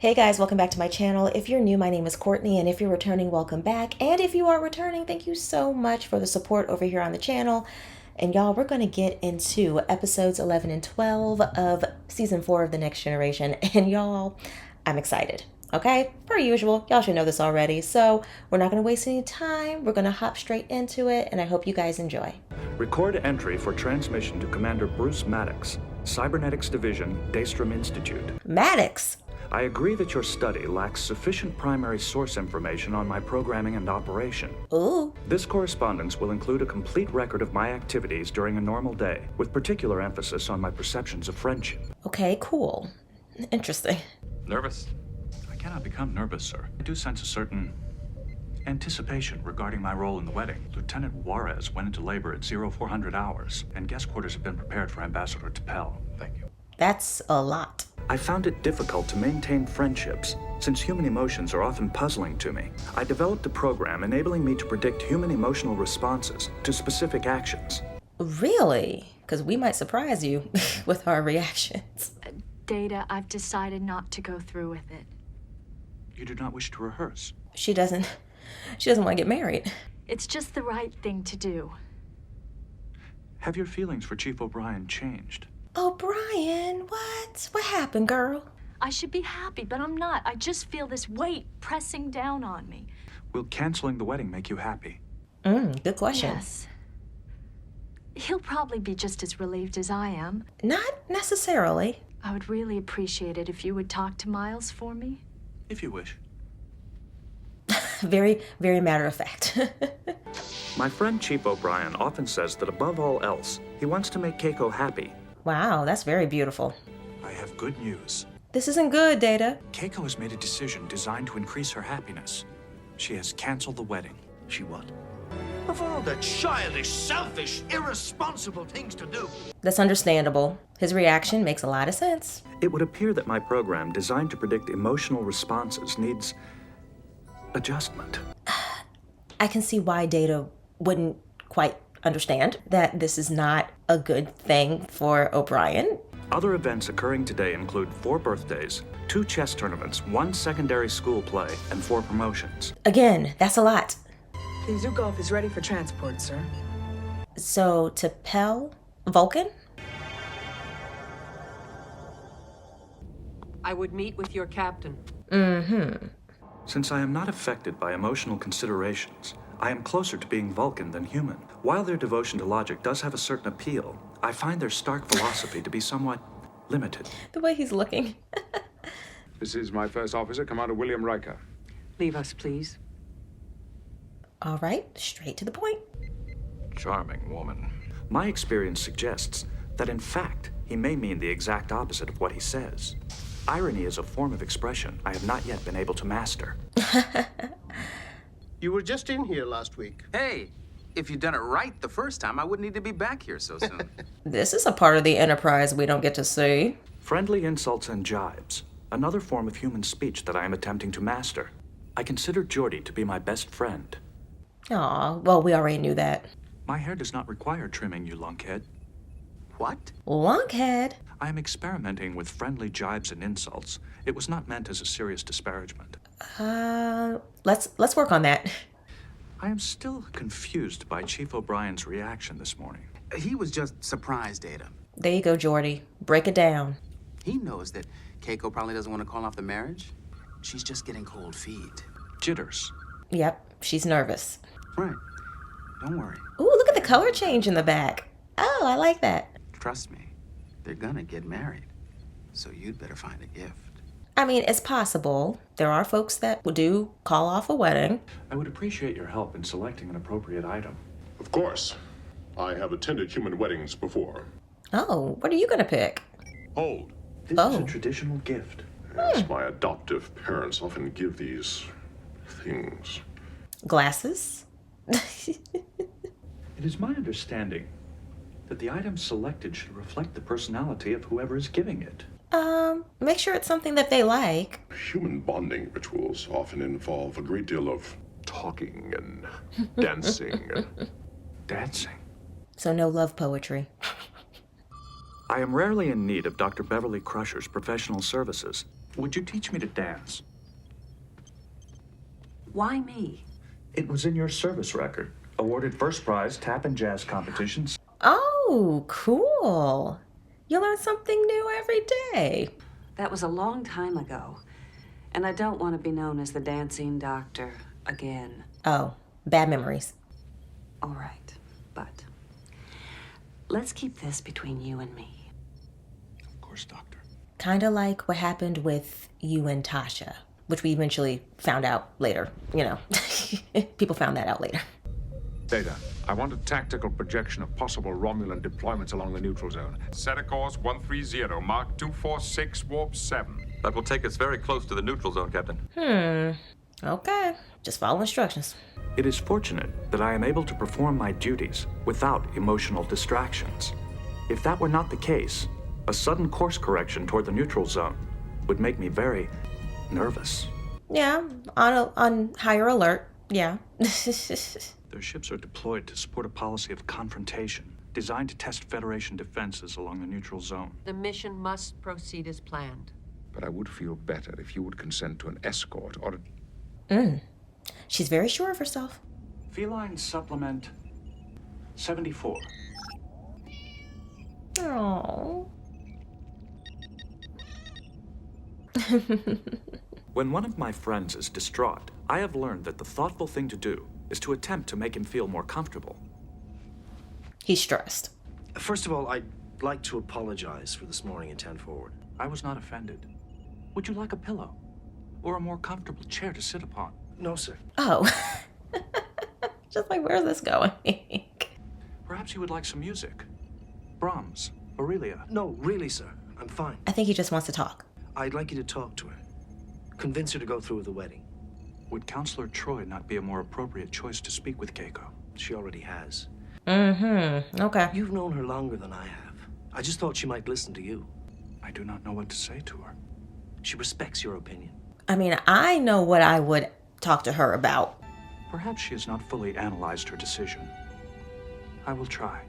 Hey guys, welcome back to my channel. If you're new, my name is Courtney, and if you're returning, welcome back. And if you are returning, thank you so much for the support over here on the channel. And y'all, we're going to get into episodes 11 and 12 of season 4 of the Next Generation. And y'all, I'm excited. Okay, per usual, y'all should know this already. So we're not going to waste any time. We're going to hop straight into it, and I hope you guys enjoy. Record entry for transmission to Commander Bruce Maddox, Cybernetics Division, Daystrom Institute. Maddox! I agree that your study lacks sufficient primary source information on my programming and operation. Ooh. This correspondence will include a complete record of my activities during a normal day, with particular emphasis on my perceptions of friendship. Okay, cool. Interesting. Nervous? I cannot become nervous, sir. I do sense a certain anticipation regarding my role in the wedding. Lieutenant Juarez went into labor at 0400 hours, and guest quarters have been prepared for Ambassador T'Pel. Thank you. That's a lot. I found it difficult to maintain friendships, since human emotions are often puzzling to me. I developed a program enabling me to predict human emotional responses to specific actions. Really? Because we might surprise you with our reactions. Data, I've decided not to go through with it. You do not wish to rehearse? She doesn't want to get married. It's just the right thing to do. Have your feelings for Chief O'Brien changed? O'Brien, what? What happened, girl? I should be happy, but I'm not. I just feel this weight pressing down on me. Will canceling the wedding make you happy? Good question. Yes. He'll probably be just as relieved as I am. Not necessarily. I would really appreciate it if you would talk to Miles for me. If you wish. Very, very matter of fact. My friend Chief O'Brien often says that above all else, he wants to make Keiko happy. Wow, that's very beautiful. I have good news. This isn't good, Data. Keiko has made a decision designed to increase her happiness. She has canceled the wedding. She what? Of all the childish, selfish, irresponsible things to do. That's understandable. His reaction makes a lot of sense. It would appear that my program, designed to predict emotional responses, needs adjustment. I can see why Data wouldn't quite understand that this is not a good thing for O'Brien. Other events occurring today include 4 birthdays, 2 chess tournaments, 1 secondary school play, and 4 promotions. Again, that's a lot. The Zukov is ready for transport, sir. So, T'Pel? Vulcan? I would meet with your captain. Since I am not affected by emotional considerations, I am closer to being Vulcan than human. While their devotion to logic does have a certain appeal, I find their stark philosophy to be somewhat limited. The way he's looking. This is my first officer, Commander William Riker. Leave us, please. All right, straight to the point. Charming woman. My experience suggests that, in fact, he may mean the exact opposite of what he says. Irony is a form of expression I have not yet been able to master. You were just in here last week. Hey, if you'd done it right the first time, I wouldn't need to be back here so soon. This is a part of the Enterprise we don't get to see. Friendly insults and jibes, another form of human speech that I am attempting to master. I consider Geordi to be my best friend. Aw, well, we already knew that. My hair does not require trimming, you lunkhead. What? Lunkhead. I am experimenting with friendly jibes and insults. It was not meant as a serious disparagement. Let's work on that. I am still confused by Chief O'Brien's reaction this morning. He was just surprised, Ada. There you go, Geordi. Break it down. He knows that Keiko probably doesn't want to call off the marriage. She's just getting cold feet. Jitters. Yep, she's nervous. Right. Don't worry. Ooh, look at the color change in the back. Oh, I like that. Trust me. They're gonna get married. So you'd better find a gift. I mean, it's possible. There are folks that would do call off a wedding. I would appreciate your help in selecting an appropriate item. Of course. I have attended human weddings before. Oh, what are you gonna pick? Hold. This is a traditional gift. Yes, my adoptive parents often give these things. Glasses? It is my understanding that the item selected should reflect the personality of whoever is giving it. Make sure it's something that they like. Human bonding rituals often involve a great deal of talking and dancing. Dancing. So no love poetry. I am rarely in need of Dr. Beverly Crusher's professional services, Would you teach me to dance? Why me? It was in your service record. Awarded first prize tap and jazz competitions. Oh, cool. You learn something new every day. That was a long time ago. And I don't want to be known as the dancing doctor again. Oh, bad memories. All right, but let's keep this between you and me. Of course, Doctor. Kind of like what happened with you and Tasha, which we eventually found out later. You know, people found that out later. Data, I want a tactical projection of possible Romulan deployments along the neutral zone. Set a course 130, Mark 246, warp 7. That will take us very close to the neutral zone, Captain. Okay. Just follow instructions. It is fortunate that I am able to perform my duties without emotional distractions. If that were not the case, a sudden course correction toward the neutral zone would make me very nervous. Yeah, on higher alert. Yeah. Their ships are deployed to support a policy of confrontation, designed to test Federation defenses along the neutral zone. The mission must proceed as planned. But I would feel better if you would consent to an escort or She's very sure of herself. Feline Supplement 74. Oh. When one of my friends is distraught, I have learned that the thoughtful thing to do is to attempt to make him feel more comfortable. He's stressed. First of all, I'd like to apologize for this morning in 10 forward. I was not offended. Would you like a pillow? Or a more comfortable chair to sit upon? No, sir. Oh. Just like, where's this going? Perhaps you would like some music. Brahms, Aurelia. No, really, sir. I'm fine. I think he just wants to talk. I'd like you to talk to her. Convince her to go through with the wedding. Would Counselor Troy not be a more appropriate choice to speak with Keiko? She already has. Okay. You've known her longer than I have. I just thought she might listen to you. I do not know what to say to her. She respects your opinion. I mean, I know what I would talk to her about. Perhaps she has not fully analyzed her decision. I will try.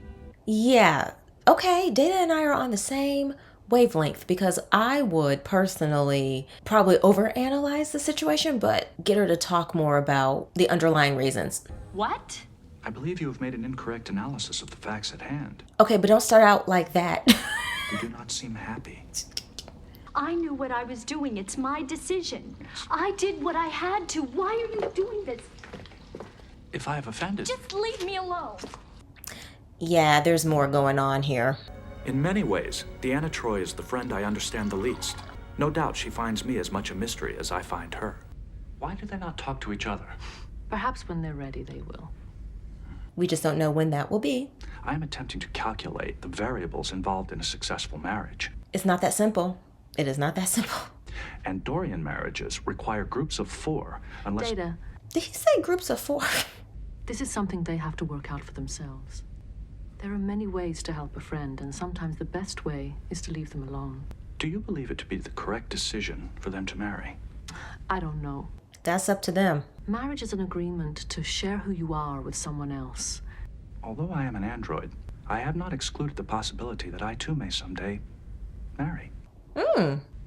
Yeah. Okay, Data and I are on the same wavelength because I would personally probably overanalyze the situation, but get her to talk more about the underlying reasons. What? I believe you have made an incorrect analysis of the facts at hand. Okay, but don't start out like that. You do not seem happy. I knew what I was doing. It's my decision. I did what I had to. Why are you doing this? If I have offended... Just leave me alone. Yeah, there's more going on here. In many ways, Deanna Troy is the friend I understand the least. No doubt she finds me as much a mystery as I find her. Why do they not talk to each other? Perhaps when they're ready, they will. We just don't know when that will be. I am attempting to calculate the variables involved in a successful marriage. It's not that simple. It is not that simple. And Dorian marriages require groups of 4, unless... Data, Did he say groups of 4? this is something they have to work out for themselves. There are many ways to help a friend, and sometimes the best way is to leave them alone. Do you believe it to be the correct decision for them to marry? I don't know. That's up to them. Marriage is an agreement to share who you are with someone else. Although I am an android, I have not excluded the possibility that I too may someday marry.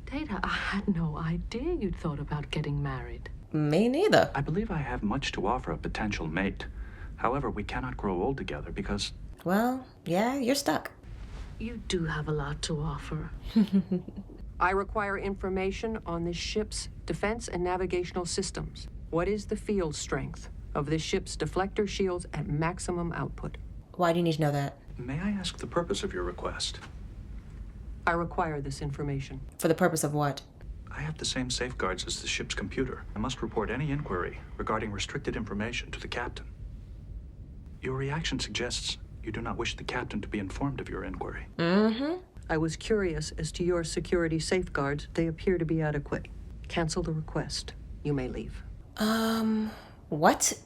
Data, I had no idea you'd thought about getting married. Me neither. I believe I have much to offer a potential mate. However, we cannot grow old together because... Well, yeah, you're stuck. You do have a lot to offer. I require information on this ship's defense and navigational systems. What is the field strength of this ship's deflector shields at maximum output? Why do you need to know that? May I ask the purpose of your request? I require this information. For the purpose of what? I have the same safeguards as the ship's computer. I must report any inquiry regarding restricted information to the captain. Your reaction suggests you do not wish the captain to be informed of your inquiry. I was curious as to your security safeguards. They appear to be adequate. Cancel the request. You may leave. What?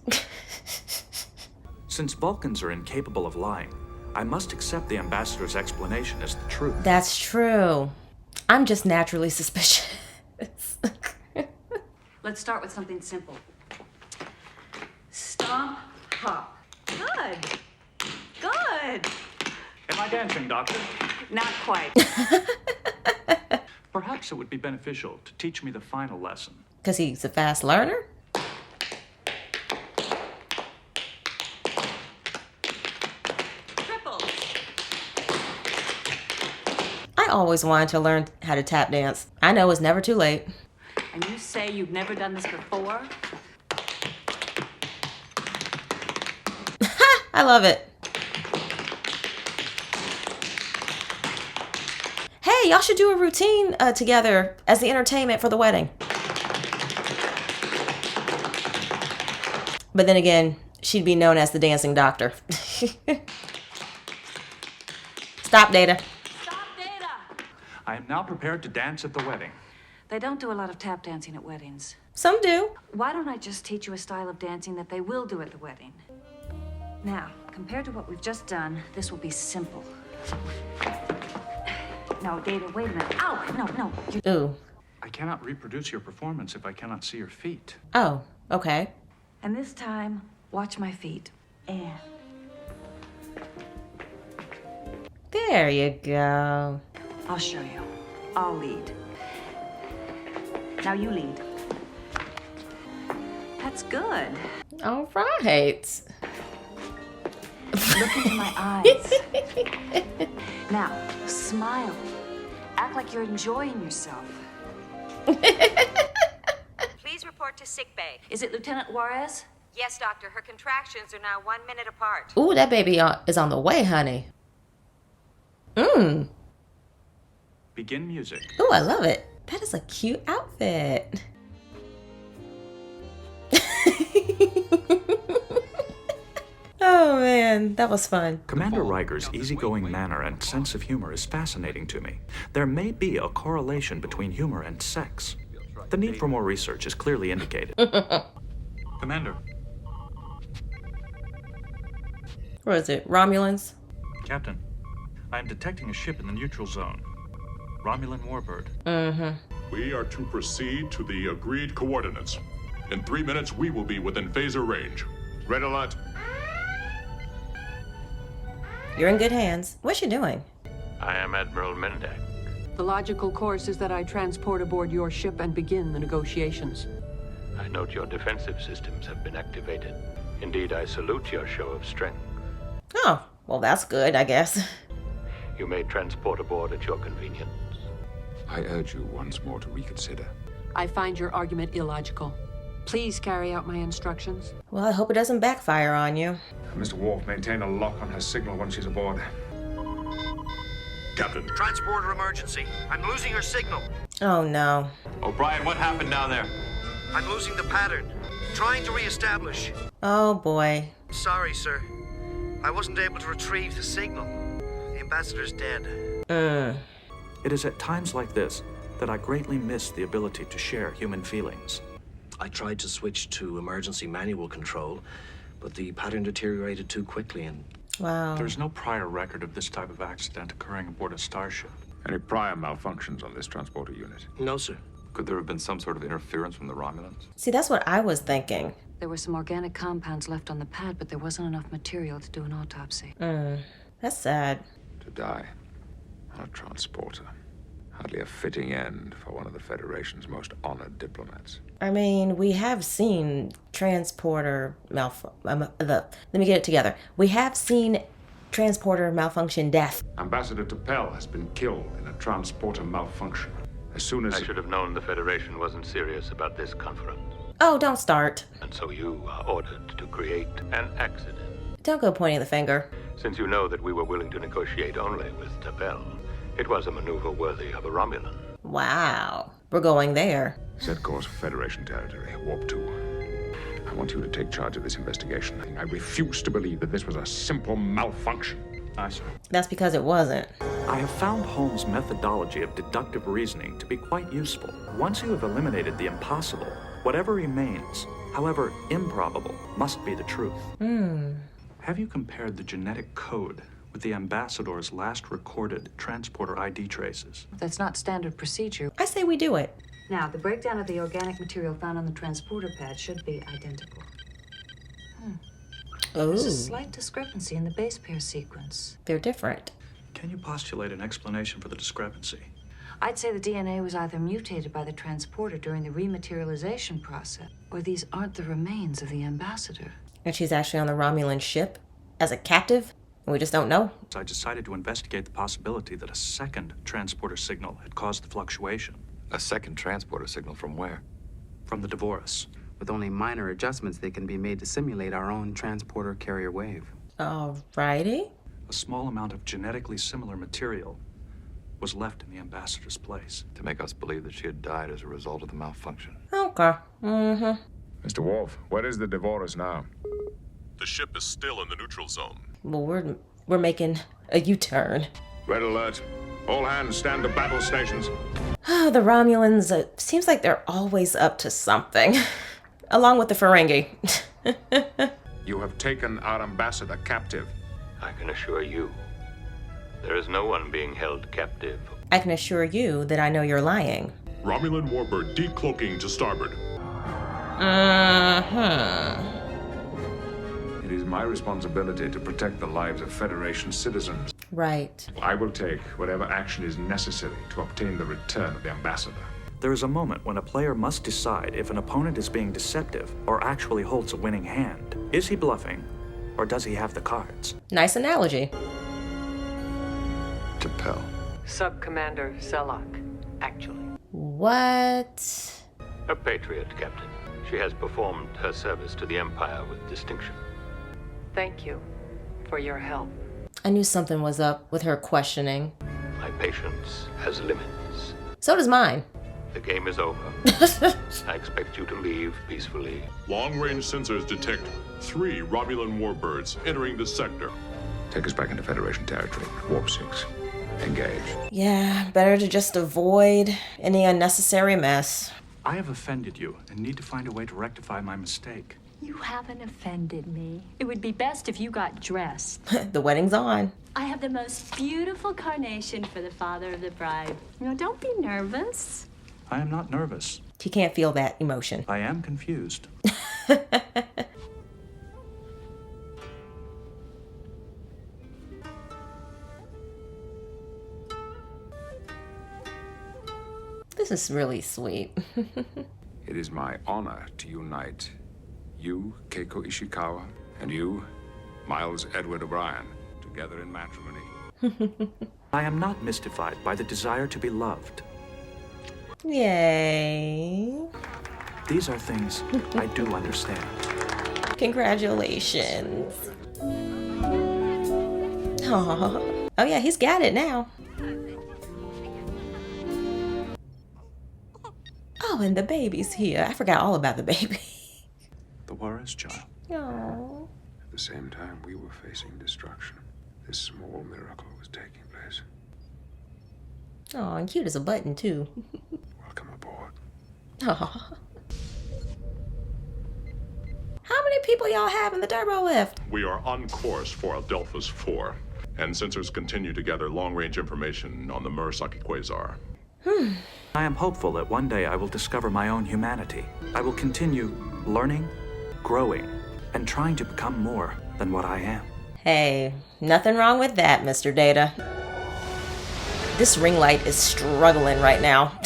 Since Vulcans are incapable of lying, I must accept the ambassador's explanation as the truth. That's true. I'm just naturally suspicious. Let's start with something simple. Stomp, hop. Good. Good. Am I dancing, Doctor? Not quite. Perhaps it would be beneficial to teach me the final lesson. Because he's a fast learner? Triples. I always wanted to learn how to tap dance. I know it's never too late. And you say you've never done this before? I love it. Hey, y'all should do a routine together as the entertainment for the wedding. But then again, she'd be known as the dancing doctor. Stop, Data. Stop, Data! I am now prepared to dance at the wedding. They don't do a lot of tap dancing at weddings. Some do. Why don't I just teach you a style of dancing that they will do at the wedding? Now, compared to what we've just done, this will be simple. No, Data, wait a minute. Ow! No. Ooh. I cannot reproduce your performance if I cannot see your feet. Oh, okay. And this time, watch my feet. And... There you go. I'll show you. I'll lead. Now you lead. That's good. All right. Look into my eyes. Now, smile. Act like you're enjoying yourself. Please report to sickbay. Is it Lieutenant Juarez? Yes, doctor. Her contractions are now 1 minute apart. Ooh, that baby is on the way, honey. Begin music. Ooh, I love it. That is a cute outfit. Oh man, that was fun. Commander Riker's easygoing manner and sense of humor is fascinating to me. There may be a correlation between humor and sex. The need for more research is clearly indicated. Commander. What is it, Romulans? Captain, I am detecting a ship in the neutral zone. Romulan warbird. We are to proceed to the agreed coordinates. In 3 minutes, we will be within phaser range. Red alert. You're in good hands. What's she doing? I am Admiral Mendak. The logical course is that I transport aboard your ship and begin the negotiations. I note your defensive systems have been activated. Indeed, I salute your show of strength. Oh, well, that's good, I guess. You may transport aboard at your convenience. I urge you once more to reconsider. I find your argument illogical. Please carry out my instructions. Well, I hope it doesn't backfire on you. Mr. Worf, maintain a lock on her signal when she's aboard. Captain. Transporter emergency. I'm losing her signal. Oh, no. O'Brien, what happened down there? I'm losing the pattern. Trying to reestablish. Oh, boy. Sorry, sir. I wasn't able to retrieve the signal. The ambassador's dead. It is at times like this that I greatly miss the ability to share human feelings. I tried to switch to emergency manual control, but the pattern deteriorated too quickly and... Wow. There's no prior record of this type of accident occurring aboard a starship. Any prior malfunctions on this transporter unit? No, sir. Could there have been some sort of interference from the Romulans? See, that's what I was thinking. There were some organic compounds left on the pad, but there wasn't enough material to do an autopsy. That's sad. To die on a transporter. Hardly a fitting end for one of the Federation's most honored diplomats. I mean, we have seen transporter let me get it together. We have seen transporter malfunction death. Ambassador T'Pel has been killed in a transporter malfunction. As soon as... I should have known the Federation wasn't serious about this conference. Oh, don't start. And so you are ordered to create an accident. Don't go pointing the finger. Since you know that we were willing to negotiate only with T'Pel, it was a maneuver worthy of a Romulan. Wow. We're going there. Set course for Federation territory, Warp 2. I want you to take charge of this investigation. I refuse to believe that this was a simple malfunction. Aye, sir. That's because it wasn't. I have found Holmes' methodology of deductive reasoning to be quite useful. Once you have eliminated the impossible, whatever remains, however improbable, must be the truth. Have you compared the genetic code with the ambassador's last recorded transporter ID traces? That's not standard procedure. I say we do it. Now, the breakdown of the organic material found on the transporter pad should be identical. There's a slight discrepancy in the base pair sequence. They're different. Can you postulate an explanation for the discrepancy? I'd say the DNA was either mutated by the transporter during the rematerialization process, or these aren't the remains of the ambassador. And she's actually on the Romulan ship as a captive, and we just don't know. So I decided to investigate the possibility that a second transporter signal had caused the fluctuation. A second transporter signal from where? From the Devoris. With only minor adjustments, they can be made to simulate our own transporter carrier wave. Alrighty. A small amount of genetically similar material was left in the ambassador's place. To make us believe that she had died as a result of the malfunction. Okay. Mm-hmm. Mr. Worf, where is the Devoris now? The ship is still in the neutral zone. Well, we're making a U-turn. Red alert. All hands stand to battle stations. The Romulans, it seems like they're always up to something. Along with the Ferengi. You have taken our ambassador captive. I can assure you, there is no one being held captive. I can assure you that I know you're lying. Romulan warbird decloaking to starboard. It is my responsibility to protect the lives of Federation citizens. Right. I will take whatever action is necessary to obtain the return of the ambassador. There is a moment when a player must decide if an opponent is being deceptive or actually holds a winning hand. Is he bluffing, or does he have the cards? Nice analogy. T'Pel. Sub-Commander Selak, actually. What? A patriot, Captain. She has performed her service to the Empire with distinction. Thank you for your help. I knew something was up with her questioning. My patience has limits. So does mine. The game is over. I expect you to leave peacefully. Long-range sensors detect 3 Romulan warbirds entering the sector. Take us back into Federation territory. Warp 6. Engage. Yeah, better to just avoid any unnecessary mess. I have offended you and need to find a way to rectify my mistake. You haven't offended me. It would be best if you got dressed. The wedding's on. I have the most beautiful carnation for the father of the bride. No, don't be nervous. I am not nervous. He can't feel that emotion. I am confused. This is really sweet. It is my honor to unite you, Keiko Ishikawa, and you, Miles Edward O'Brien, together in matrimony. I am not mystified by the desire to be loved. Yay. These are things I do understand. Congratulations. Aww. Oh yeah, he's got it now. Oh, and the baby's here. I forgot all about the baby. The Juarez child. Aww. At the same time we were facing destruction, this small miracle was taking place. Oh, and cute as a button, too. Welcome aboard. Aw. How many people y'all have in the turbo lift? We are on course for Adelphus 4, and sensors continue to gather long-range information on the Murasaki quasar. I am hopeful that one day I will discover my own humanity. I will continue learning, growing, and trying to become more than what I am. Hey, nothing wrong with that, Mr. Data. This ring light is struggling right now.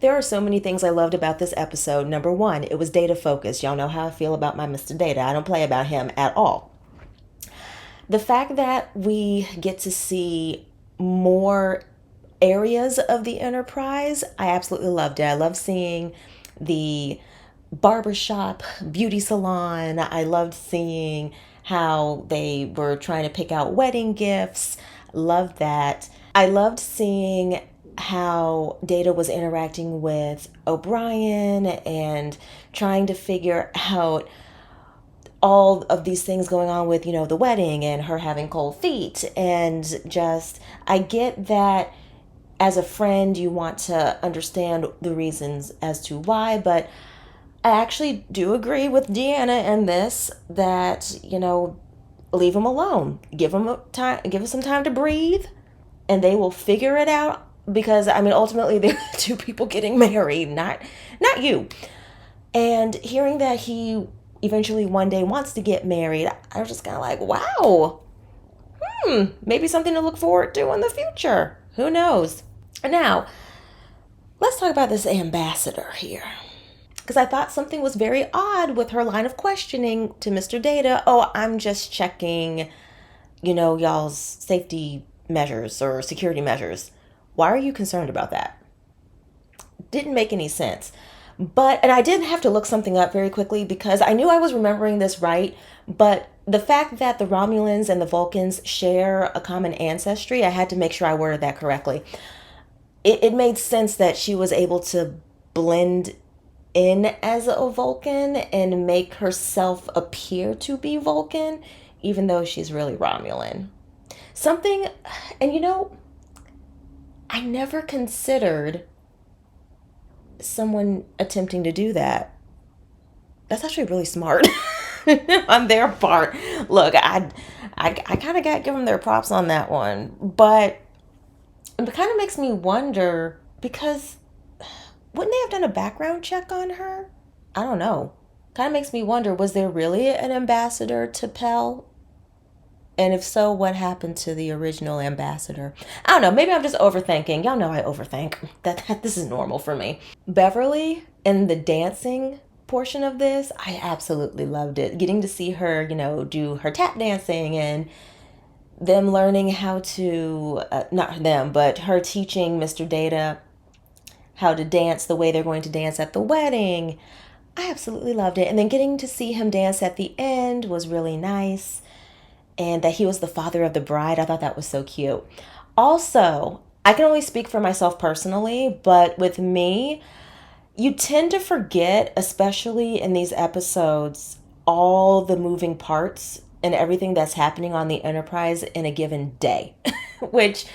There are so many things I loved about this episode. Number one, it was Data focused. Y'all know how I feel about my Mr. Data. I don't play about him at all. The fact that we get to see more areas of the Enterprise, I absolutely loved it. I love seeing the barbershop, beauty salon. I loved seeing how they were trying to pick out wedding gifts. Loved that. I loved seeing how Data was interacting with O'Brien and trying to figure out all of these things going on with, the wedding and her having cold feet. And just, I get that as a friend, you want to understand the reasons as to why, but I actually do agree with Deanna in this, that, leave them alone. Give them some time to breathe, and they will figure it out. Because, ultimately, they're two people getting married, not you. And hearing that he eventually one day wants to get married, I was just kind of like, wow. Maybe something to look forward to in the future. Who knows? Now, let's talk about this ambassador here. Because I thought something was very odd with her line of questioning to Mr. Data. Oh, I'm just checking, y'all's safety measures or security measures. Why are you concerned about that? Didn't make any sense. And I did have to look something up very quickly because I knew I was remembering this right. But the fact that the Romulans and the Vulcans share a common ancestry, I had to make sure I worded that correctly. It made sense that she was able to blend in as a Vulcan and make herself appear to be Vulcan, even though she's really Romulan. I never considered someone attempting to do that. That's actually really smart on their part. Look, I kind of got to give them their props on that one, but it kind of makes me wonder because wouldn't they have done a background check on her? I don't know. Kind of makes me wonder, was there really an ambassador to Pell? And if so, what happened to the original ambassador? I don't know. Maybe I'm just overthinking. Y'all know I overthink. This is normal for me. Beverly and the dancing portion of this, I absolutely loved it. Getting to see her, do her tap dancing and them learning how to, not them, but her teaching Mr. Data how to dance the way they're going to dance at the wedding. I absolutely loved it. And then getting to see him dance at the end was really nice. And that he was the father of the bride, I thought that was so cute. Also, I can only speak for myself personally, but with me, you tend to forget, especially in these episodes, all the moving parts and everything that's happening on the Enterprise in a given day. Which,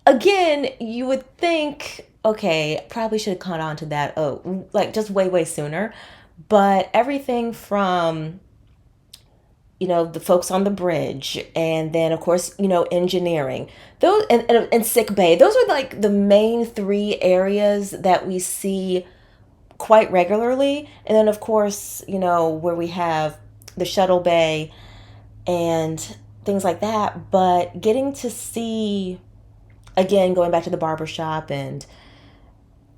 again, you would think, okay, probably should have caught on to that, just way sooner. But everything from, the folks on the bridge, and then, of course, engineering, those and sick bay, those are like the main three areas that we see quite regularly. And then, of course, where we have the shuttle bay and things like that. But getting to see, again, going back to the barbershop and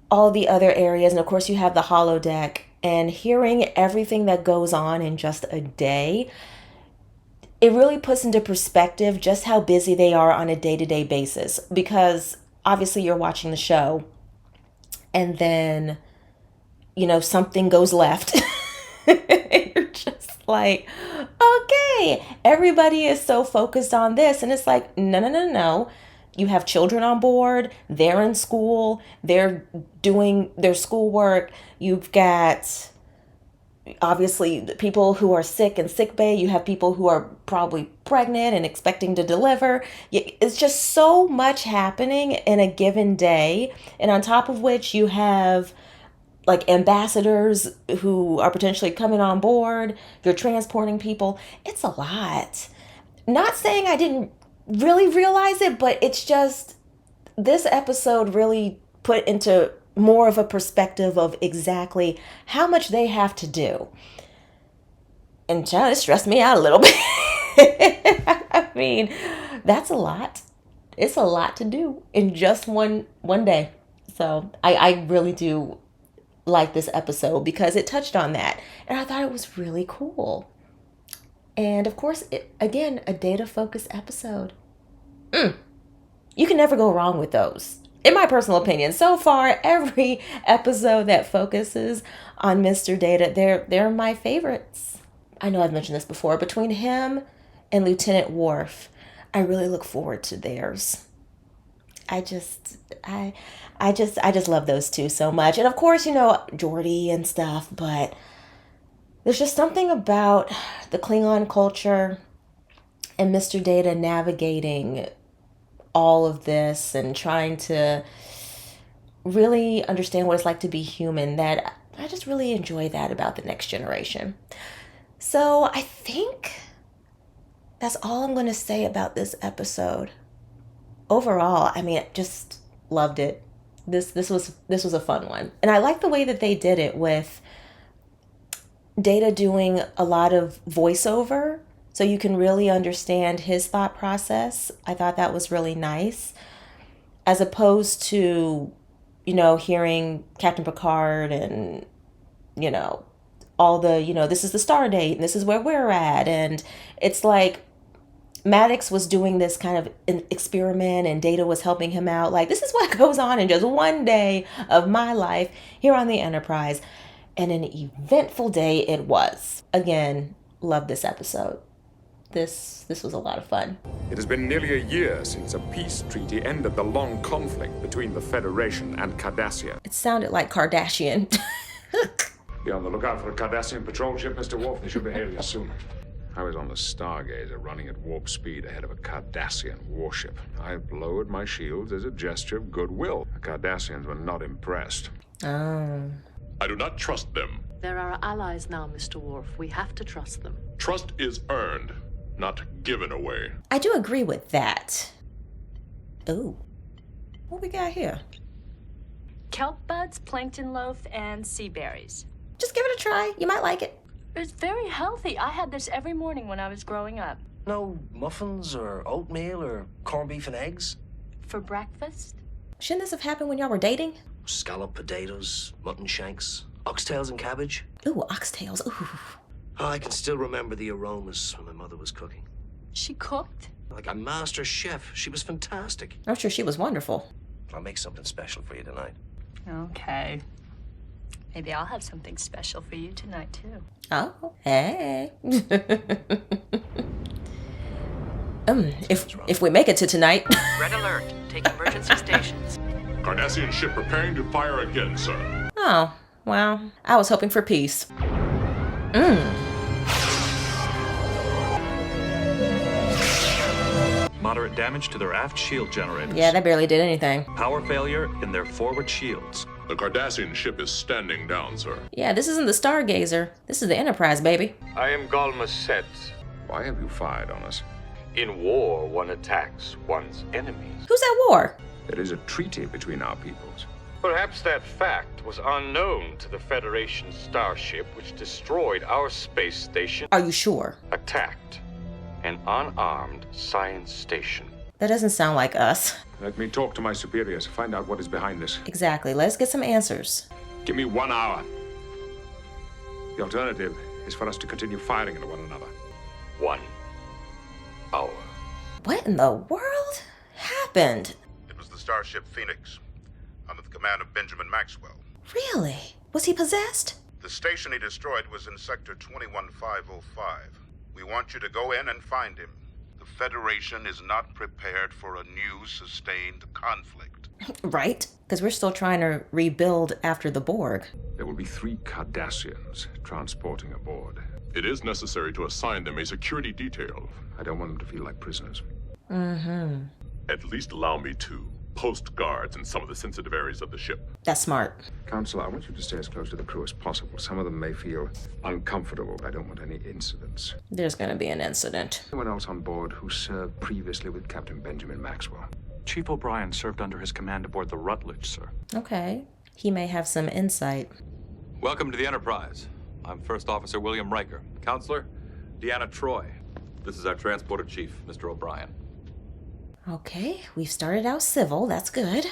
all the other areas, and of course you have the holodeck, and hearing everything that goes on in just a day, it really puts into perspective just how busy they are on a day-to-day basis. Because obviously you're watching the show and then, something goes left. You're just like, okay, everybody is so focused on this. And it's like, no. You have children on board. They're in school. They're doing their schoolwork. You've got, obviously, people who are sick in sick bay. You have people who are probably pregnant and expecting to deliver. It's just so much happening in a given day. And on top of which, you have like ambassadors who are potentially coming on board. You're transporting people. It's a lot. Not saying I didn't really realize it, but it's just, this episode really put into more of a perspective of exactly how much they have to do. And child, it stressed me out a little bit. I mean, that's a lot. It's a lot to do in just one day. So I really do like this episode because it touched on that. And I thought it was really cool. And of course, again, a data-focused episode. You can never go wrong with those. In my personal opinion, so far, every episode that focuses on Mr. Data, they're my favorites. I know I've mentioned this before. Between him and Lieutenant Worf, I really look forward to theirs. I just love those two so much. And of course, Geordi and stuff, but there's just something about the Klingon culture and Mr. Data navigating all of this and trying to really understand what it's like to be human that I just really enjoy that about the Next Generation. So I think that's all I'm going to say about this episode. Overall, I mean, just loved it. This was a fun one. And I like the way that they did it with Data doing a lot of voiceover so you can really understand his thought process. I thought that was really nice. as opposed to, hearing Captain Picard and, all the, this is the star date and this is where we're at. And it's like Maddox was doing this kind of an experiment and Data was helping him out. Like, this is what goes on in just one day of my life here on the Enterprise. And an eventful day it was. Again, love this episode. This was a lot of fun. It has been nearly a year since a peace treaty ended the long conflict between the Federation and Cardassian. It sounded like Kardashian. Be on the lookout for a Cardassian patrol ship, Mr. Worf. They should be hailing us soon. I was on the Stargazer running at warp speed ahead of a Cardassian warship. I lowered my shields as a gesture of goodwill. The Cardassians were not impressed. Oh. I do not trust them. They're our allies now, Mr. Worf. We have to trust them. Trust is earned, not given away. I do agree with that. Ooh. What we got here? Kelp buds, plankton loaf, and sea berries. Just give it a try. You might like it. It's very healthy. I had this every morning when I was growing up. No muffins or oatmeal or corned beef and eggs? For breakfast? Shouldn't this have happened when y'all were dating? Scalloped potatoes, mutton shanks, oxtails and cabbage. Ooh, oxtails. Ooh. Oh, I can still remember the aromas when my mother was cooking. She cooked? Like a master chef. She was fantastic. I'm sure she was wonderful. I'll make something special for you tonight. Okay. Maybe I'll have something special for you tonight, too. Oh, hey. If we make it to tonight. Red alert. Take emergency stations. Cardassian ship preparing to fire again, sir. Oh, well, I was hoping for peace. Moderate damage to their aft shield generators. Yeah, that barely did anything. Power failure in their forward shields. The Cardassian ship is standing down, sir. Yeah, this isn't the Stargazer. This is the Enterprise, baby. I am Galma Set. Why have you fired on us? In war, one attacks one's enemies. Who's at war? There is a treaty between our peoples. Perhaps that fact was unknown to the Federation starship which destroyed our space station. Are you sure? Attacked an unarmed science station. That doesn't sound like us. Let me talk to my superiors, find out what is behind this. Exactly. Let's get some answers. Give me 1 hour. The alternative is for us to continue firing into one another. 1 hour. What in the world happened? It was the starship Phoenix, under the command of Benjamin Maxwell. Really? Was he possessed? The station he destroyed was in Sector 21505. We want you to go in and find him. The Federation is not prepared for a new, sustained conflict. Right? Because we're still trying to rebuild after the Borg. There will be 3 Cardassians transporting aboard. It is necessary to assign them a security detail. I don't want them to feel like prisoners. Mm-hmm. At least allow me to post guards in some of the sensitive areas of the ship. That's smart. Counselor, I want you to stay as close to the crew as possible. Some of them may feel uncomfortable, but I don't want any incidents. There's going to be an incident. Anyone else on board who served previously with Captain Benjamin Maxwell? Chief O'Brien served under his command aboard the Rutledge, sir. Okay. He may have some insight. Welcome to the Enterprise. I'm First Officer William Riker. Counselor, Deanna Troy. This is our transporter chief, Mr. O'Brien. Okay, we've started out civil. That's good.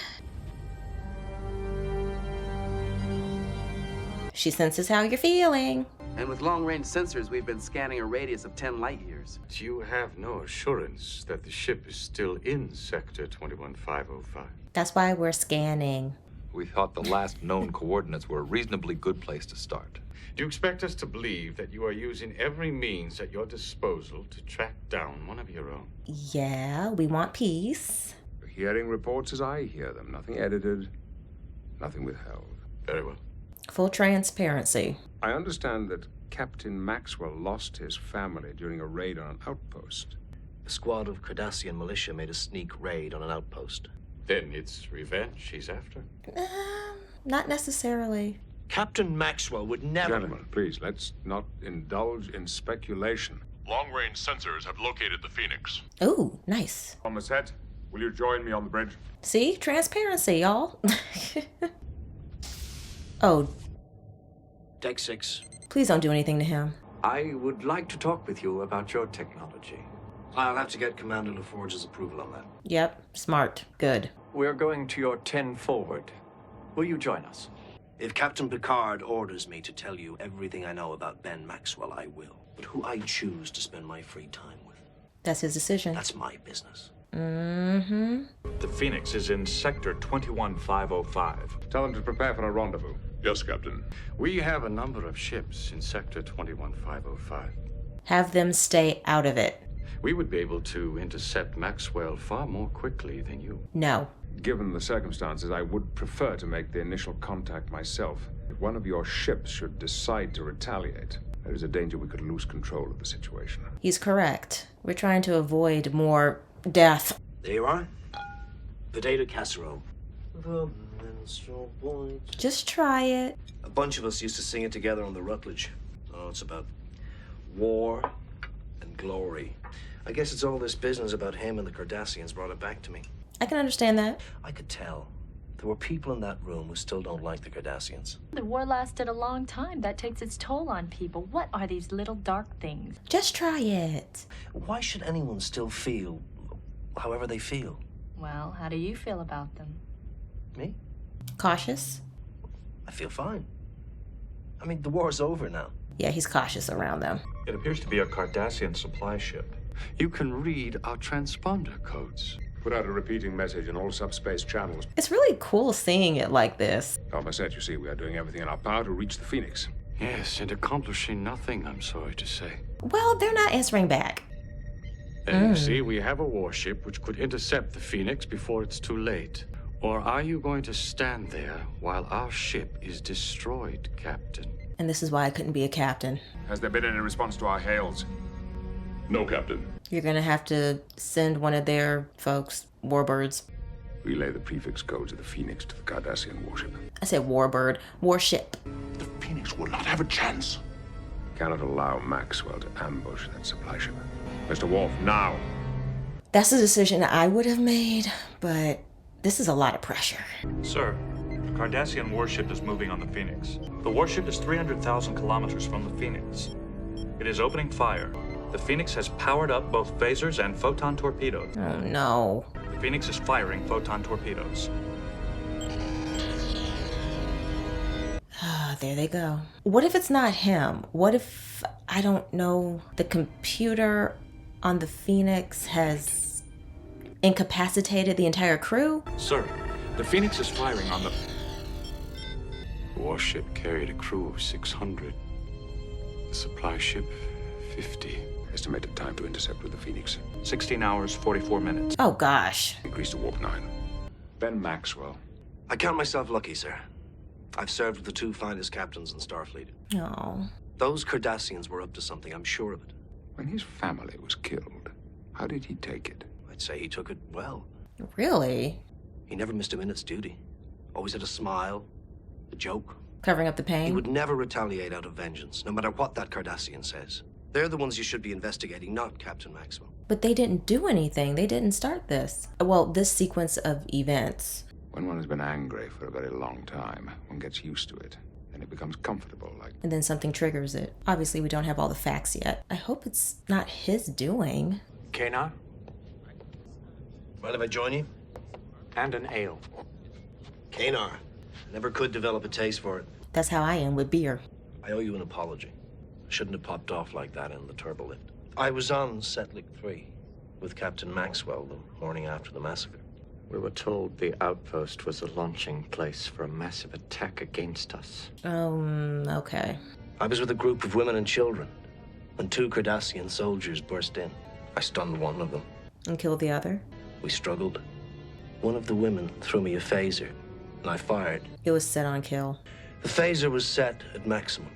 She senses how you're feeling. And with long-range sensors, we've been scanning a radius of 10 light years. You have no assurance that the ship is still in Sector 21505. That's why we're scanning. We thought the last known coordinates were a reasonably good place to start. Do you expect us to believe that you are using every means at your disposal to track down one of your own? Yeah, we want peace. Hearing reports as I hear them. Nothing edited, nothing withheld. Very well. Full transparency. I understand that Captain Maxwell lost his family during a raid on an outpost. A squad of Cardassian militia made a sneak raid on an outpost. Then it's revenge he's after? Not necessarily. Captain Maxwell would never... Gentlemen, please, let's not indulge in speculation. Long-range sensors have located the Phoenix. Ooh, nice. Thomas Set, will you join me on the bridge? See? Transparency, y'all. Oh. Deck 6. Please don't do anything to him. I would like to talk with you about your technology. I'll have to get Commander LaForge's approval on that. Yep, smart. Good. we're going to your 10 forward. Will you join us? If Captain Picard orders me to tell you everything I know about Ben Maxwell, I will. But who I choose to spend my free time with, that's his decision. That's my business. Mm-hmm. The Phoenix is in Sector 21505. Tell them to prepare for a rendezvous. Yes, Captain. We have a number of ships in Sector 21505. Have them stay out of it. We would be able to intercept Maxwell far more quickly than you. No. Given the circumstances, I would prefer to make the initial contact myself. If one of your ships should decide to retaliate, there is a danger we could lose control of the situation. He's correct. We're trying to avoid more death. There you are. Potato casserole. Just try it. A bunch of us used to sing it together on the Rutledge. Oh, it's about war and glory. I guess it's all this business about him and the Cardassians brought it back to me. I can understand that. I could tell. There were people in that room who still don't like the Cardassians. The war lasted a long time. That takes its toll on people. What are these little dark things? Just try it. Why should anyone still feel however they feel? Well, how do you feel about them? Me? Cautious? I feel fine. I mean, the war's over now. Yeah, he's cautious around them. It appears to be a Cardassian supply ship. You can read our transponder codes. Put out a repeating message in all subspace channels. It's really cool seeing it like this. Dharma said, you see, we are doing everything in our power to reach the Phoenix. Yes, and accomplishing nothing, I'm sorry to say. Well, they're not answering back. And you see, we have a warship which could intercept the Phoenix before it's too late. Or are you going to stand there while our ship is destroyed, Captain? And this is why I couldn't be a captain. Has there been any response to our hails? No, Captain. You're gonna have to send one of their folks, warbirds. Relay the prefix codes of the Phoenix to the Cardassian warship. I said warbird. Warship. The Phoenix will not have a chance. Cannot allow Maxwell to ambush that supply ship. Mr. Worf, now! That's a decision I would have made, but this is a lot of pressure. Sir, the Cardassian warship is moving on the Phoenix. The warship is 300,000 kilometers from the Phoenix. It is opening fire. The Phoenix has powered up both phasers and photon torpedoes. Oh, no. The Phoenix is firing photon torpedoes. Ah, there they go. What if it's not him? What if, I don't know, the computer on the Phoenix has incapacitated the entire crew? Sir, the Phoenix is firing on the... The warship carried a crew of 600. The supply ship, 50. Estimated time to intercept with the Phoenix. 16 hours, 44 minutes. Oh, gosh. Increase to warp 9. Ben Maxwell. I count myself lucky, sir. I've served with the two finest captains in Starfleet. No. Those Cardassians were up to something, I'm sure of it. When his family was killed, how did he take it? I'd say he took it well. Really? He never missed a minute's duty. Always had a smile, a joke. Covering up the pain? He would never retaliate out of vengeance, no matter what that Cardassian says. They're the ones you should be investigating, not Captain Maxwell. But they didn't do anything. They didn't start this. Well, this sequence of events. When one has been angry for a very long time, one gets used to it. And it becomes comfortable, like... And then something triggers it. Obviously, we don't have all the facts yet. I hope it's not his doing. Kanar? Mind if I join you? And an ale. Kanar. Never could develop a taste for it. That's how I am with beer. I owe you an apology. I shouldn't have popped off like that in the turbolift. I was on Setlik 3 with Captain Maxwell the morning after the massacre. We were told the outpost was a launching place for a massive attack against us. Okay. I was with a group of women and children when two Cardassian soldiers burst in. I stunned one of them. And killed the other? We struggled. One of the women threw me a phaser, and I fired. It was set on kill. The phaser was set at maximum.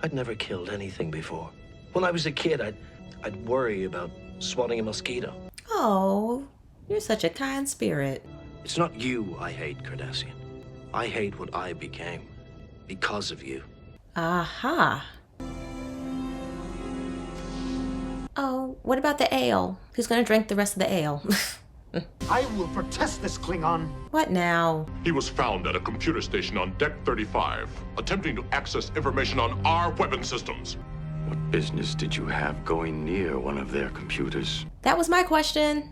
I'd never killed anything before. When I was a kid, I'd worry about swatting a mosquito. Oh, you're such a kind spirit. It's not you I hate, Cardassian. I hate what I became because of you. Aha. Oh, what about the ale? Who's gonna drink the rest of the ale? I will protest this Klingon. What now? He was found at a computer station on Deck 35, attempting to access information on our weapon systems. What business did you have going near one of their computers? That was my question.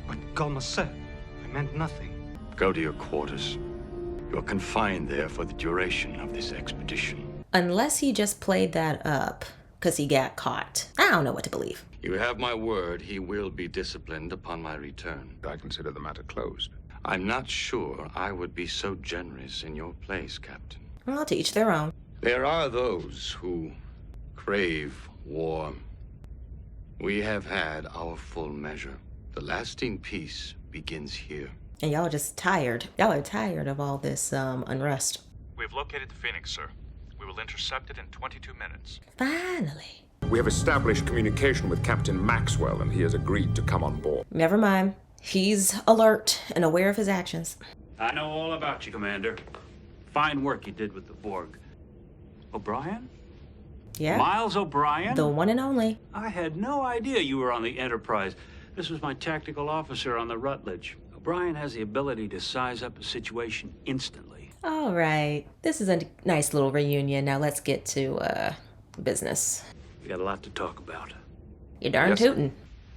But Galma said, I meant nothing. Go to your quarters. You're confined there for the duration of this expedition. Unless he just played that up because he got caught. I don't know what to believe. You have my word, he will be disciplined upon my return. I consider the matter closed. I'm not sure I would be so generous in your place, Captain. Well, to each their own. There are those who crave war. We have had our full measure. The lasting peace begins here. And y'all just tired. Y'all are tired of all this unrest. We've located the Phoenix, sir. We will intercept it in 22 minutes. Finally. We have established communication with Captain Maxwell, and he has agreed to come on board. Never mind. He's alert and aware of his actions. I know all about you, Commander. Fine work you did with the Borg. O'Brien? Yeah. Miles O'Brien? The one and only. I had no idea you were on the Enterprise. This was my tactical officer on the Rutledge. O'Brien has the ability to size up a situation instantly. All right. This is a nice little reunion. Now let's get to business. We got a lot to talk about. You're darn tootin'.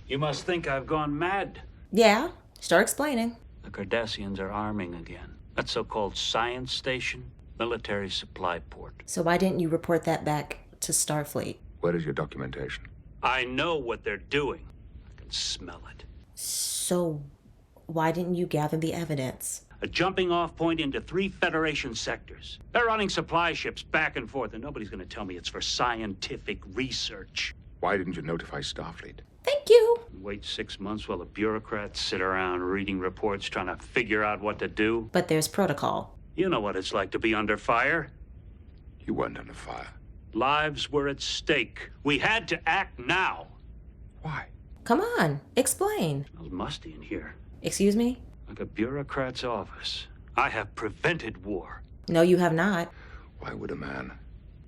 You must think I've gone mad. Yeah. Start explaining. The Cardassians are arming again. That so-called science station, military supply port. So why didn't you report that back to Starfleet? Where is your documentation? I know what they're doing. I can smell it. So why didn't you gather the evidence? A jumping off point into 3 Federation sectors. They're running supply ships back and forth, and nobody's going to tell me it's for scientific research. Why didn't you notify Starfleet? Thank you. Wait 6 months while the bureaucrats sit around reading reports trying to figure out what to do. But there's protocol. You know what it's like to be under fire. You weren't under fire. Lives were at stake. We had to act now. Why? Come on, explain. Smells musty in here. Excuse me? Like a bureaucrat's office. I have prevented war. No, you have not. Why would a man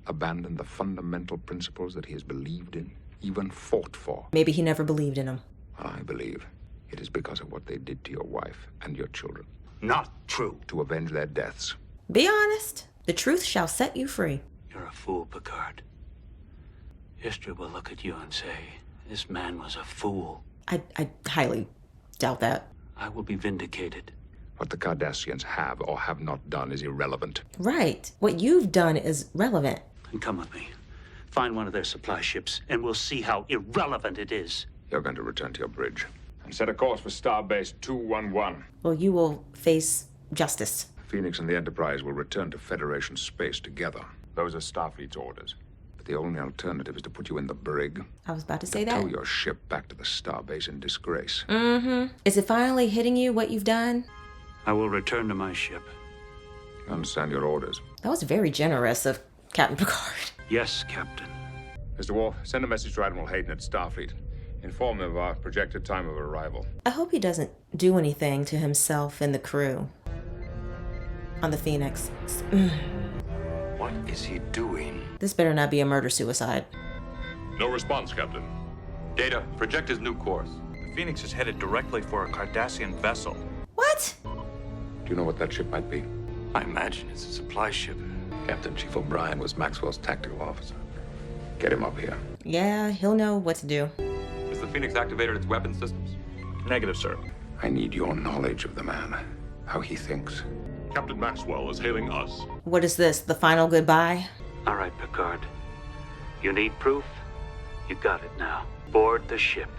abandon the fundamental principles that he has believed in, even fought for? Maybe he never believed in them. I believe it is because of what they did to your wife and your children. Not true. To avenge their deaths. Be honest. The truth shall set you free. You're a fool, Picard. History will look at you and say, this man was a fool. I highly doubt that. I will be vindicated. What the Cardassians have or have not done is irrelevant. Right. What you've done is relevant. And come with me. Find one of their supply ships, and we'll see how irrelevant it is. You're going to return to your bridge. And set a course for Starbase 211. Well, you will face justice. Phoenix and the Enterprise will return to Federation space together. Those are Starfleet's orders. But the only alternative is to put you in the brig. I was about to say that. Tow your ship back to the Starbase in disgrace. Mm-hmm. Is it finally hitting you what you've done? I will return to my ship. I understand your orders. That was very generous of Captain Picard. Yes, Captain. Mr. Worf, send a message to Admiral Hayden at Starfleet. Inform him of our projected time of arrival. I hope he doesn't do anything to himself and the crew on the Phoenix. What is he doing? This better not be a murder-suicide. No response, Captain. Data, project his new course. The Phoenix is headed directly for a Cardassian vessel. What? Do you know what that ship might be? I imagine it's a supply ship. Captain Chief O'Brien was Maxwell's tactical officer. Get him up here. Yeah, he'll know what to do. Has the Phoenix activated its weapon systems? Negative, sir. I need your knowledge of the man. How he thinks. Captain Maxwell is hailing us. What is this, the final goodbye? All right, Picard. You need proof? You got it now. Board the ship.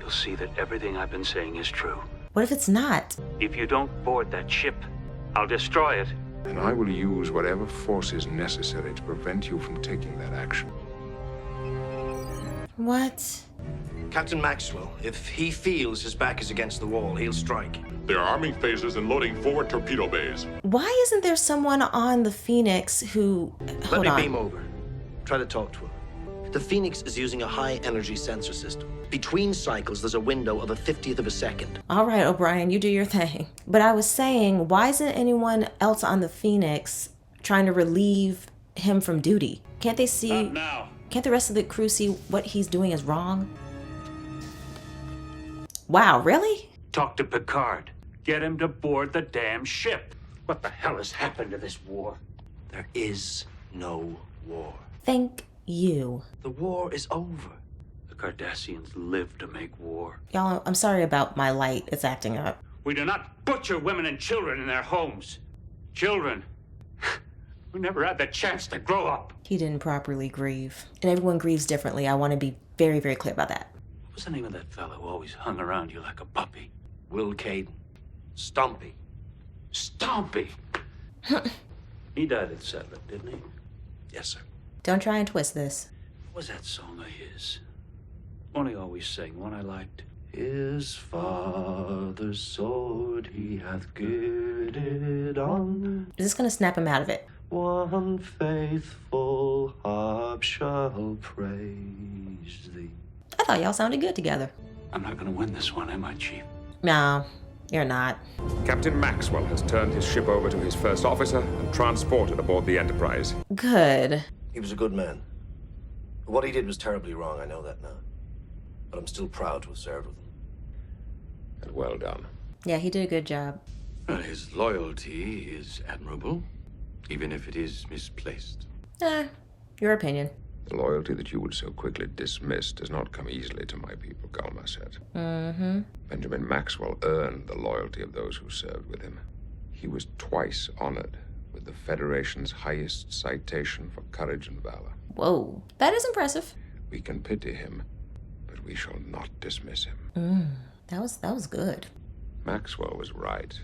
You'll see that everything I've been saying is true. What if it's not? If you don't board that ship, I'll destroy it. And I will use whatever force is necessary to prevent you from taking that action. What? Captain Maxwell, if he feels his back is against the wall, he'll strike. They are arming phasers and loading forward torpedo bays. Why isn't there someone on the Phoenix who... Let me beam over. Try to talk to him. The Phoenix is using a high-energy sensor system. Between cycles, there's a window of a 50th of a second. All right, O'Brien, you do your thing. But I was saying, why isn't anyone else on the Phoenix trying to relieve him from duty? Can't they see... Not now. Can't the rest of the crew see what he's doing is wrong? Wow, really? Talk to Picard. Get him to board the damn ship. What the hell has happened to this war? There is no war. Thank you. The war is over. The Cardassians live to make war. Y'all, I'm sorry about my light. It's acting up. We do not butcher women and children in their homes. Children who never had the chance to grow up. He didn't properly grieve. And everyone grieves differently. I want to be very, very clear about that. What was the name of that fellow who always hung around you like a puppy? Will Caden. Stompy. Stompy! He died at Settler, didn't he? Yes, sir. Don't try and twist this. What was that song of his? One he always sang, one I liked. His father's sword he hath girded on. Is this going to snap him out of it? One faithful harp shall praise thee. I thought y'all sounded good together. I'm not going to win this one, am I, Chief? No, you're not. Captain Maxwell has turned his ship over to his first officer and transported aboard the Enterprise. Good. He was a good man. What he did was terribly wrong, I know that now. But I'm still proud to have served with him. And well done. Yeah, he did a good job. Well, his loyalty is admirable, even if it is misplaced. Your opinion. The loyalty that you would so quickly dismiss does not come easily to my people, Galmaset. Mm-hmm. Benjamin Maxwell earned the loyalty of those who served with him. He was twice honored with the Federation's highest citation for courage and valor. Whoa, that is impressive. We can pity him, but we shall not dismiss him. That was good. Maxwell was right.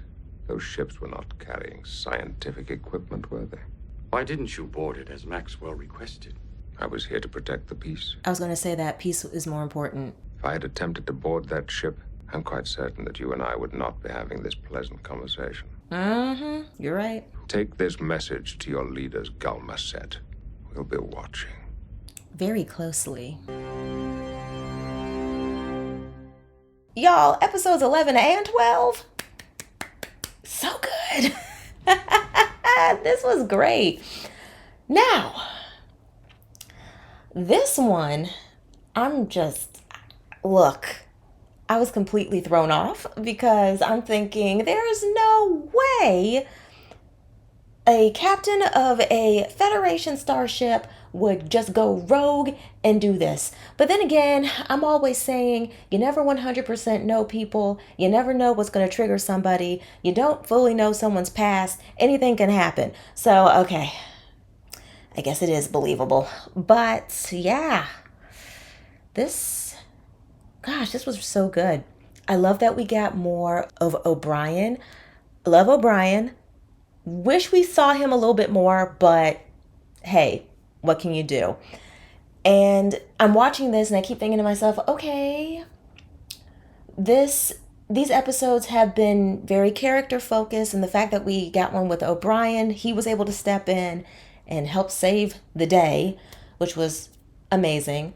Those ships were not carrying scientific equipment, were they? Why didn't you board it as Maxwell requested? I was here to protect the peace. I was going to say that peace is more important. If I had attempted to board that ship, I'm quite certain that you and I would not be having this pleasant conversation. Mm-hmm. You're right. Take this message to your leaders, Galmaset. We'll be watching. Very closely. Y'all, episodes 11 and 12. So good. This was great. Now, this one, look, I was completely thrown off because I'm thinking there's no way a captain of a Federation starship would just go rogue and do this. But then again, I'm always saying you never 100% know people. You never know what's going to trigger somebody. You don't fully know someone's past. Anything can happen. So, okay, I guess it is believable. But yeah, this was so good. I love that we got more of O'Brien. Love O'Brien. Wish we saw him a little bit more, but hey, what can you do? And I'm watching this and I keep thinking to myself, okay, these episodes have been very character focused, and the fact that we got one with O'Brien, he was able to step in and help save the day, which was amazing.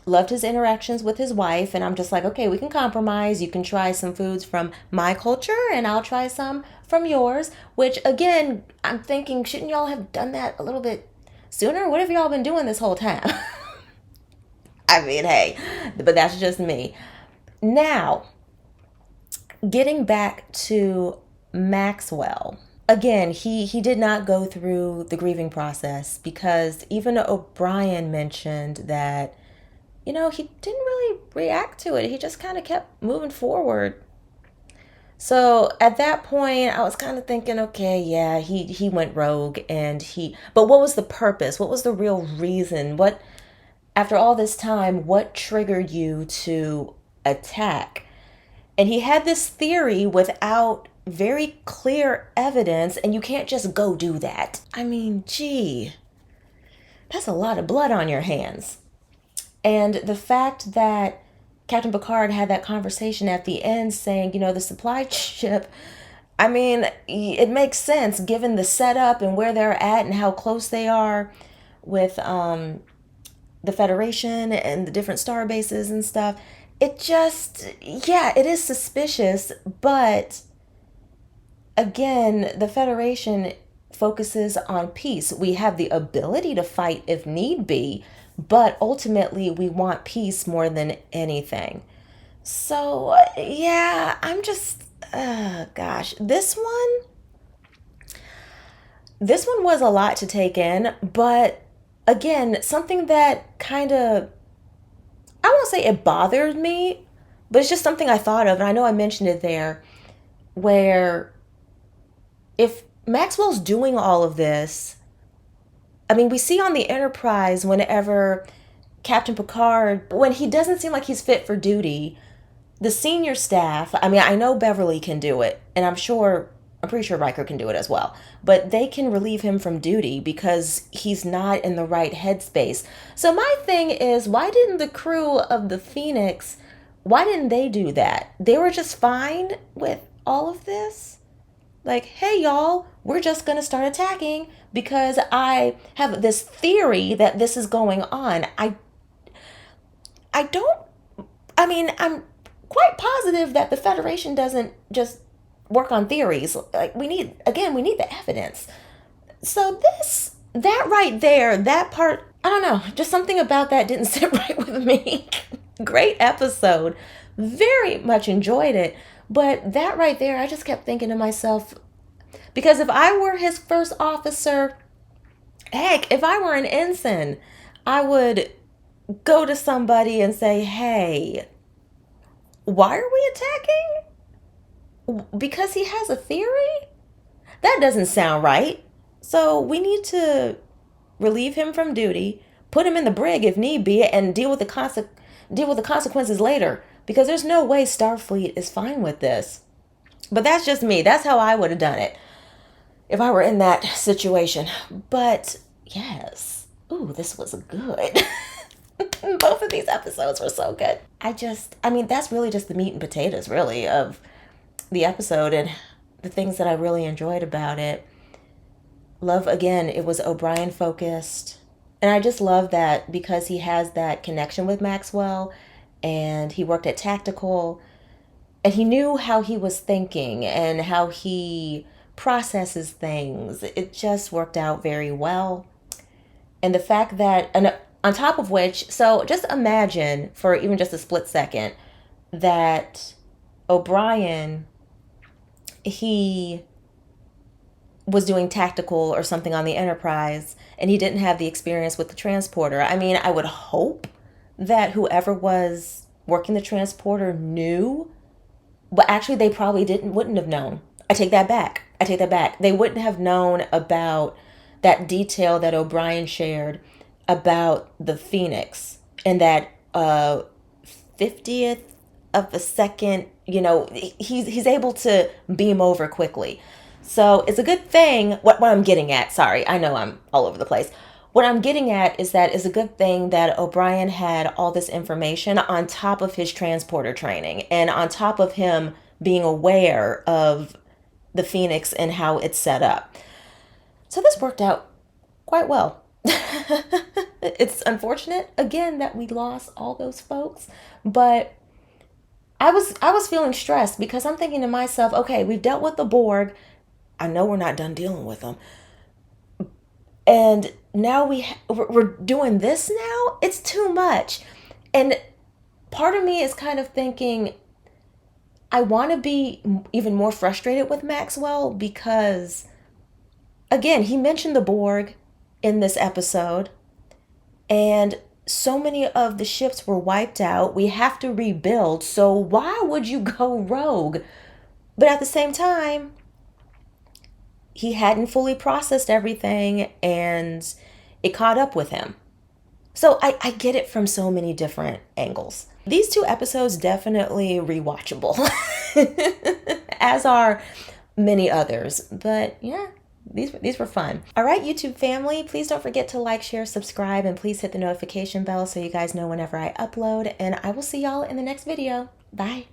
Loved his interactions with his wife, and I'm just like, okay, we can compromise. You can try some foods from my culture and I'll try some from yours, which again, I'm thinking, shouldn't y'all have done that a little bit sooner? What have y'all been doing this whole time? I mean, hey, but that's just me. Now, getting back to Maxwell. Again, he did not go through the grieving process because even O'Brien mentioned that, he didn't really react to it. He just kind of kept moving forward. So at that point, I was kind of thinking, okay, yeah, he went rogue but what was the purpose? What was the real reason? After all this time, what triggered you to attack? And he had this theory without very clear evidence, and you can't just go do that. I mean, gee, that's a lot of blood on your hands. And the fact that Captain Picard had that conversation at the end saying, the supply ship, I mean, it makes sense given the setup and where they're at and how close they are with the Federation and the different star bases and stuff. It is suspicious, but again, the Federation focuses on peace. We have the ability to fight if need be, but ultimately we want peace more than anything. So yeah, I'm just, gosh, this one was a lot to take in, but again, something that kind of, I won't say it bothered me, but it's just something I thought of, and I know I mentioned it there. where if Maxwell's doing all of this, I mean, we see on the Enterprise whenever Captain Picard, when he doesn't seem like he's fit for duty, the senior staff, I mean, I know Beverly can do it, and I'm pretty sure Riker can do it as well, but they can relieve him from duty because he's not in the right headspace. So my thing is, why didn't the crew of the Phoenix, why didn't they do that? They were just fine with all of this? Like, hey, y'all, we're just going to start attacking because I have this theory that this is going on. I'm quite positive that the Federation doesn't just work on theories. Like, we need the evidence. So that right there, that part, I don't know, just something about that didn't sit right with me. Great episode. Very much enjoyed it. But that right there, I just kept thinking to myself, because if I were his first officer, heck, if I were an ensign, I would go to somebody and say, hey, why are we attacking? Because he has a theory? That doesn't sound right. So we need to relieve him from duty, put him in the brig if need be, and deal with the consequences later. Because there's no way Starfleet is fine with this. But that's just me. That's how I would have done it if I were in that situation. But yes. Ooh, this was good. Both of these episodes were so good. That's really just the meat and potatoes, really, of the episode and the things that I really enjoyed about it. Love, again, it was O'Brien focused. And I just love that because he has that connection with Maxwell and he worked at Tactical and he knew how he was thinking and how he processes things. It just worked out very well. And the fact that, and on top of which, so just imagine for even just a split second that O'Brien, he was doing Tactical or something on the Enterprise and he didn't have the experience with the transporter. I mean, I would hope that whoever was working the transporter knew, but actually they probably wouldn't have known. I take that back. They wouldn't have known about that detail that O'Brien shared about the Phoenix and that 50th of a second, he's able to beam over quickly. So it's a good thing. What I'm getting at, sorry, I know I'm all over the place. What I'm getting at is that it's a good thing that O'Brien had all this information on top of his transporter training and on top of him being aware of the Phoenix and how it's set up. So this worked out quite well. It's unfortunate, again, that we lost all those folks, but I was feeling stressed because I'm thinking to myself, okay, we've dealt with the Borg. I know we're not done dealing with them. And now we're doing this now? It's too much. And part of me is kind of thinking, I want to be even more frustrated with Maxwell because, again, he mentioned the Borg in this episode. And so many of the ships were wiped out. We have to rebuild. So why would you go rogue? But at the same time, he hadn't fully processed everything and it caught up with him. So I get it from so many different angles. These two episodes definitely rewatchable, as are many others. But yeah, these were fun. All right, YouTube family, please don't forget to like, share, subscribe, and please hit the notification bell so you guys know whenever I upload. And I will see y'all in the next video. Bye.